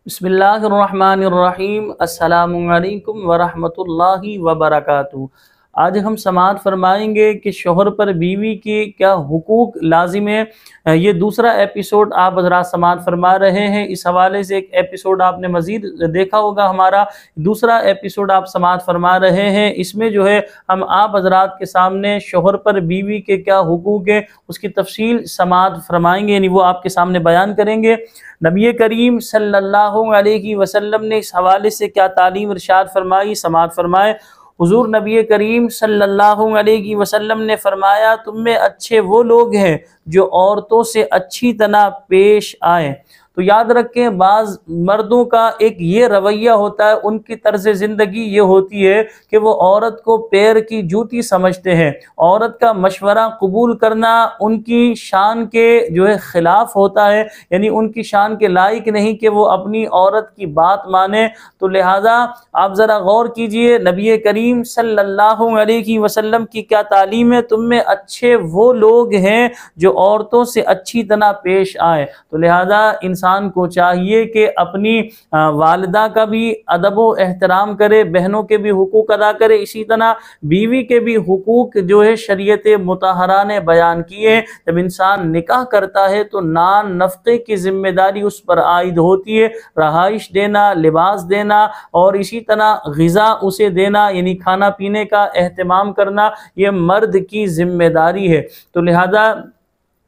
बिस्मिल्लाहिर्रहमानिर्रहीम। अस्सलामु अलैकुम वरहमतुल्लाहि वबरकातुहू। आज हम समाअत फरमाएंगे कि शोहर पर बीवी की क्या हुकूक लाजिम है। ये दूसरा एपिसोड आप हज़रात समाअत फरमा रहे हैं। इस हवाले से एक एपिसोड आपने मज़ीद देखा होगा, हमारा दूसरा एपिसोड आप समाअत फरमा रहे हैं। इसमें जो है हम आप हज़रात के सामने शोहर पर बीवी के क्या हुकूक है उसकी तफसील समाअत फरमाएंगे, यानी वो आपके सामने बयान करेंगे। नबी करीम सल्लल्लाहु अलैहि वसल्लम ने इस हवाले से क्या तालीम इरशाद फरमाई, समाअत फरमाए। हुजूर नबी करीम सल्लल्लाहु अलैहि वसल्लम ने फरमाया, तुम में अच्छे वो लोग हैं जो औरतों से अच्छी तरह पेश आए। तो याद रखें, बाज़ मर्दों का एक ये रवैया होता है, उनकी तर्ज ज़िंदगी ये होती है कि वो औरत को पैर की जूती समझते हैं। औरत का मशवरा कबूल करना उनकी शान के जो है ख़िलाफ़ होता है, यानी उनकी शान के लायक नहीं कि वो अपनी औरत की बात माने। तो लिहाजा आप ज़रा गौर कीजिए, नबी करीम सल्लल्लाहु अलैहि वसल्लम की क्या तालीम है, तुम में अच्छे वो लोग हैं जो औरतों से अच्छी तरह पेश आए। तो लिहाजा इंसान को चाहिए कि अपनी वालिदा का भी अदब व एहतराम करे, बहनों के भी हुकूक अदा करे, इसी तरह बीवी के भी हुकूक जो है शरीयत मुतहरा ने बयान किए हैं। जब इंसान निकाह करता है तो नान नफ़क़े की जिम्मेदारी उस पर आयद होती है, रहाइश देना, लिबास देना और इसी तरह ग़िज़ा उसे देना, यानी खाना पीने का एहतमाम करना, ये मर्द की जिम्मेदारी है। तो लिहाजा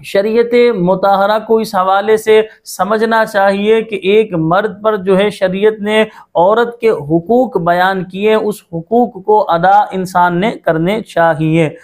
शरीयत मुताहरा को इस हवाले से समझना चाहिए कि एक मर्द पर जो है शरीयत ने औरत के हुकूक बयान किए, उस हुकूक को अदा इंसान ने करने चाहिए।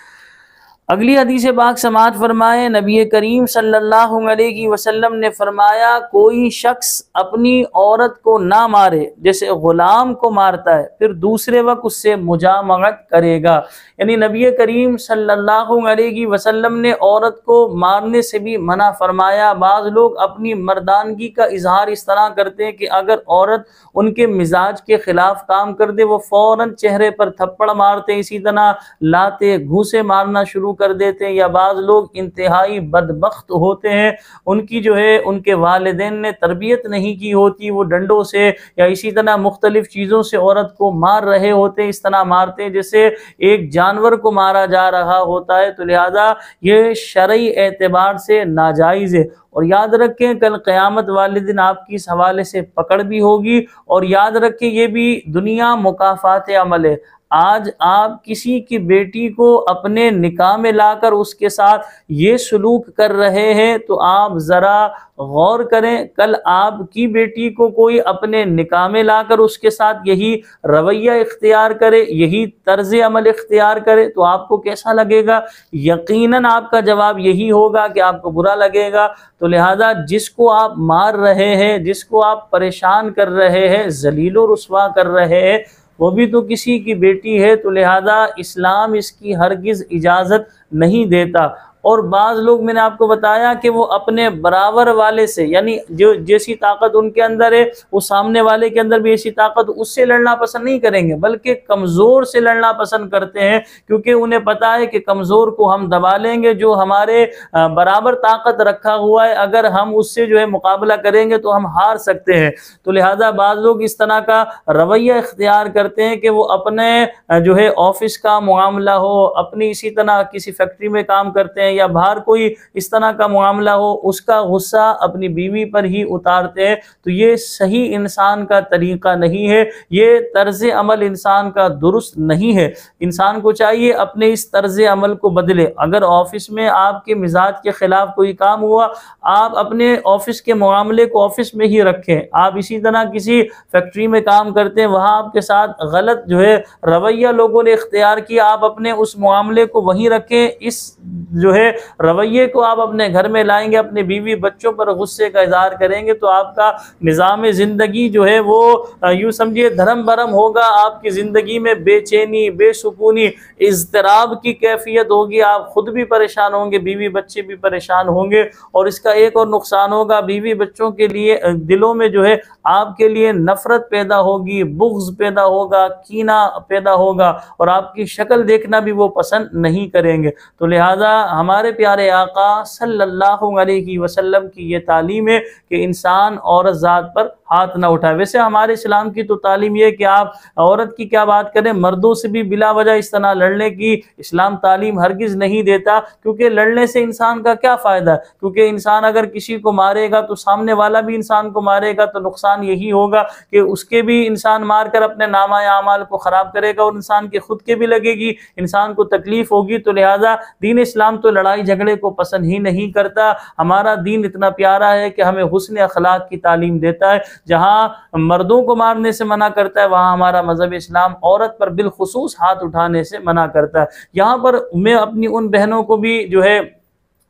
अगली हदीस पाक समाअत फरमाए, नबी करीम सल्लल्लाहु अलैहि वसल्लम ने फरमाया, कोई शख्स अपनी औरत को ना मारे जैसे गुलाम को मारता है, फिर दूसरे वक्त उससे मुजामअत करेगा। यानी नबी करीम सल्लल्लाहु अलैहि वसल्लम ने औरत को मारने से भी मना फरमाया। बाज़ लोग अपनी मर्दानगी का इजहार इस तरह करते हैं कि अगर औरत उनके मिजाज के ख़िलाफ़ काम कर दे, वो फ़ौरन चेहरे पर थप्पड़ मारते, इसी तरह लाते घूंसे मारना शुरू कर देते हैं। या बाज़ लोग इंतहाई बदबख्त होते हैं, उनकी जो है उनके वालिदैन ने तरबियत नहीं की होती, वो डंडों से या इसी तरह मुख्तलिफ चीज़ों से औरत को मार रहे होते हैं, इस तरह मारते हैं जैसे एक जानवर को मारा जा रहा होता है। तो लिहाजा ये शरई एतबार से नाजायज़ है। और याद रखें, कल क़यामत वाले दिन आपकी इस हवाले से पकड़ भी होगी। और याद रखें, ये भी दुनिया मुकाफ़ात अमल है। आज आप किसी की बेटी को अपने निकाह में लाकर उसके साथ ये सलूक कर रहे हैं, तो आप ज़रा गौर करें, कल आपकी बेटी को कोई अपने निकाह में लाकर उसके साथ यही रवैया इख्तियार करे, यही तर्ज अमल इख्तियार करे, तो आपको कैसा लगेगा? यकीनन आपका जवाब यही होगा कि आपको बुरा लगेगा। तो लिहाजा जिसको आप मार रहे हैं, जिसको आप परेशान कर रहे हैं, ज़लील व रुस्वा कर रहे हैं, वो भी तो किसी की बेटी है। तो लिहाजा इस्लाम इसकी हरगिज़ इजाज़त नहीं देता। और बाज़ लोग, मैंने आपको बताया कि वो अपने बराबर वाले से, यानी जो जैसी ताकत उनके अंदर है वो सामने वाले के अंदर भी ऐसी ताकत, उससे लड़ना पसंद नहीं करेंगे, बल्कि कमज़ोर से लड़ना पसंद करते हैं, क्योंकि उन्हें पता है कि कमज़ोर को हम दबा लेंगे, जो हमारे बराबर ताकत रखा हुआ है, अगर हम उससे जो है मुकाबला करेंगे तो हम हार सकते हैं। तो लिहाजा बाज़ लोग इस तरह का रवैया इख्तियार करते हैं कि वो अपने जो है ऑफिस का मामला हो, अपनी इसी तरह किसी फैक्ट्री में काम करते हैं या बाहर कोई इस तरह का मामला हो, उसका गुस्सा अपनी बीवी पर ही उतारते हैं। तो ये सही इंसान का तरीका नहीं है, ये तर्ज अमल इंसान का दुरुस्त नहीं है। इंसान को चाहिए अपने इस तर्ज अमल को बदले। अगर ऑफिस में आपके मिजाज के खिलाफ कोई काम हुआ, आप अपने ऑफिस के मामले को ऑफिस में ही रखें। आप इसी तरह किसी फैक्ट्री में काम करते हैं, वहाँ आपके साथ गलत जो है रवैया लोगों ने इख्तियार किया, आप अपने उस मामले को वहीं रखें। इस जो है रवैये को आप अपने घर में लाएंगे, अपने बीवी बच्चों पर गुस्से का इजहार करेंगे, तो आपका निज़ाम ज़िंदगी जो है वो यूँ समझिए धर्म भरम होगा। आपकी ज़िंदगी में बेचैनी, बेसुकूनी, इज़्तिराब की कैफियत होगी, आप ख़ुद भी परेशान होंगे, बीवी बच्चे भी परेशान होंगे। और इसका एक और नुकसान होगा, बीवी बच्चों के लिए दिलों में जो है आपके लिए नफ़रत पैदा होगी, बुग़्ज़ पैदा होगा, कीना पैदा होगा, और आपकी शक्ल देखना भी वो पसंद नहीं करेंगे। तो लिहाजा हमारे प्यारे आका सल्लल्लाहु अलैहि वसल्लम की ये तालीम है कि इंसान औरत ज़ात पर हाथ ना उठाए। वैसे हमारे इस्लाम की तो तालीम ये है कि आप औरत की क्या बात करें, मर्दों से भी बिला वजह इस तरह लड़ने की इस्लाम तालीम हरगिज नहीं देता, क्योंकि लड़ने से इंसान का क्या फायदा, क्योंकि इंसान अगर किसी को मारेगा तो सामने वाला भी इंसान को मारेगा, तो नुकसान यही होगा कि उसके भी इंसान मारकर अपने नामा आमाल को खराब करेगा और इंसान के खुद के भी लगेगी, इंसान को तकलीफ होगी। तो लिहाजा दीन इस्लाम तो लड़ाई झगड़े को पसंद ही नहीं करता। हमारा दीन इतना प्यारा है कि हमें हुस्न अखलाक की तालीम देता है। जहां मर्दों को मारने से मना करता है, वहां हमारा मजहब इस्लाम औरत पर बिलखुसूस हाथ उठाने से मना करता है। यहाँ पर मैं अपनी उन बहनों को भी जो है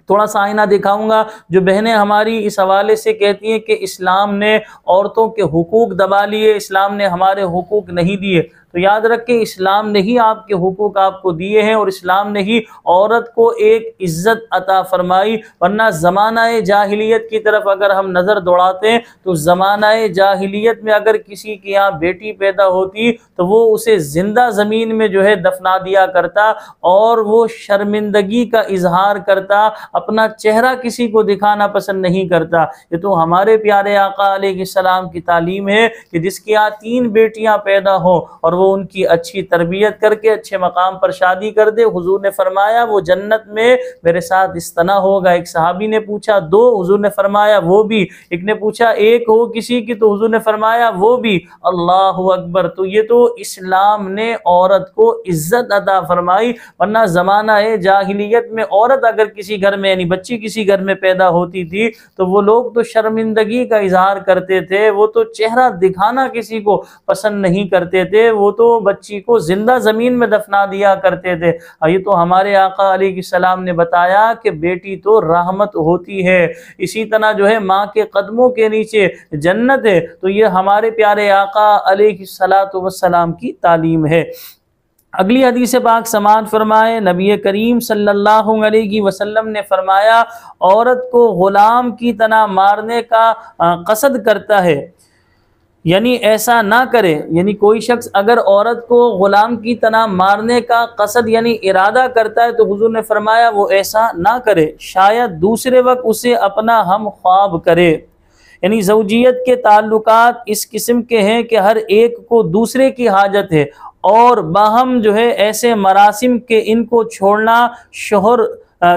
थोड़ा सा आईना दिखाऊंगा, जो बहनें हमारी इस हवाले से कहती हैं कि इस्लाम ने औरतों के हुकूक दबा लिए, इस्लाम ने हमारे हुकूक नहीं दिए। तो याद रखें, इस्लाम ने ही आपके हुकूक आपको दिए हैं और इस्लाम ने ही औरत को एक इज्जत अता फरमाई। वरना ज़माना जाहिलियत की तरफ अगर हम नज़र दौड़ाते हैं तो ज़माना जाहिलियत में अगर किसी के यहाँ बेटी पैदा होती तो वो उसे ज़िंदा ज़मीन में जो है दफना दिया करता और वो शर्मिंदगी का इजहार करता, अपना चेहरा किसी को दिखाना पसंद नहीं करता। ये तो हमारे प्यारे आका अलैहिस्सलाम की तालीम है कि जिसके यहाँ 3 बेटियां पैदा हो और वो उनकी अच्छी तरबियत करके अच्छे मकाम पर शादी कर दे, हुजूर ने फरमाया वो जन्नत में मेरे साथ इस तना होगा। एक सहाबी ने पूछा 2, हुजूर ने फरमाया वो भी। एक ने पूछा 1 हो किसी की, तो हुजूर ने फरमाया वो भी। अल्लाहु अकबर। तो ये तो इस्लाम ने औरत को इज्जत अता फरमाई। वरना जमाना है जाहिलियत में औरत अगर किसी घर में यानी बच्ची किसी घर में पैदा होती थी तो वो लोग तो शर्मिंदगी का इजहार करते थे, वो तो चेहरा दिखाना किसी को पसंद नहीं करते थे, वो तो बच्ची को जिंदा जमीन में दफना दिया करते थे। ये तो हमारे आका अलैहिस्सलाम ने बताया कि बेटी तो रहमत होती है, इसी तरह जो है माँ के कदमों के नीचे जन्नत है। तो ये हमारे प्यारे आका अलैहिस्सलातु वस्सलाम की तालीम है। अगली हदीस पाक समाअत फरमाए, नबी करीम सल्लल्लाहु अलैहि वसल्लम ने फरमाया, औरत को गुलाम की तरह मारने का कसद करता है, यानी ऐसा ना करे। यानी कोई शख्स अगर औरत को गुलाम की तरह मारने का कसद यानी इरादा करता है तो हुजूर ने फरमाया वो ऐसा ना करे, शायद दूसरे वक्त उसे अपना हम ख्वाब करे। यानी ज़ौजियत के ताल्लुकात इस किस्म के हैं कि हर एक को दूसरे की हाजत है और बाहम जो है ऐसे मरासिम के इनको छोड़ना शोहर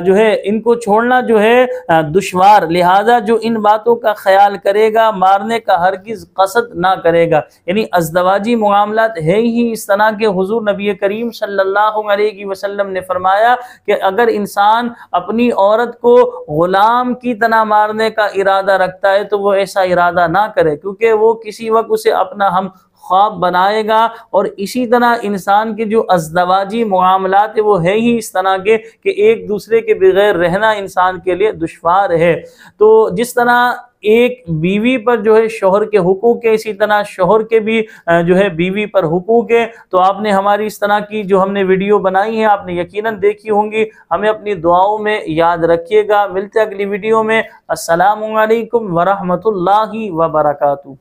जो है इनको छोड़ना जो है दुश्वार। लिहाजा जो इन बातों का ख्याल करेगा मारने का हरगिज कसद ना करेगा। यानी अज़दवाजी मामलात है ही इस तरह के। हुजूर नबी करीम सल्लल्लाहु अलैहि वसल्लम ने फरमाया कि अगर इंसान अपनी औरत को गुलाम की तरह मारने का इरादा रखता है तो वो ऐसा इरादा ना करे, क्योंकि वो किसी वक्त उसे अपना हम ख्वाब बनाएगा। और इसी तरह इंसान के जो अज़दवाजी मामलात है वो है ही इस तरह के कि एक दूसरे के बगैर रहना इंसान के लिए दुश्वार है। तो जिस तरह एक बीवी पर जो है शोहर के हुकूक है, इसी तरह शोहर के भी जो है बीवी पर हुकूक है। तो आपने हमारी इस तरह की जो हमने वीडियो बनाई है आपने यकीनन देखी होंगी। हमें अपनी दुआओं में याद रखिएगा। मिलते अगली वीडियो में। अस्सलामु अलैकुम वरहमतुल्लाहि वबरकातुहू।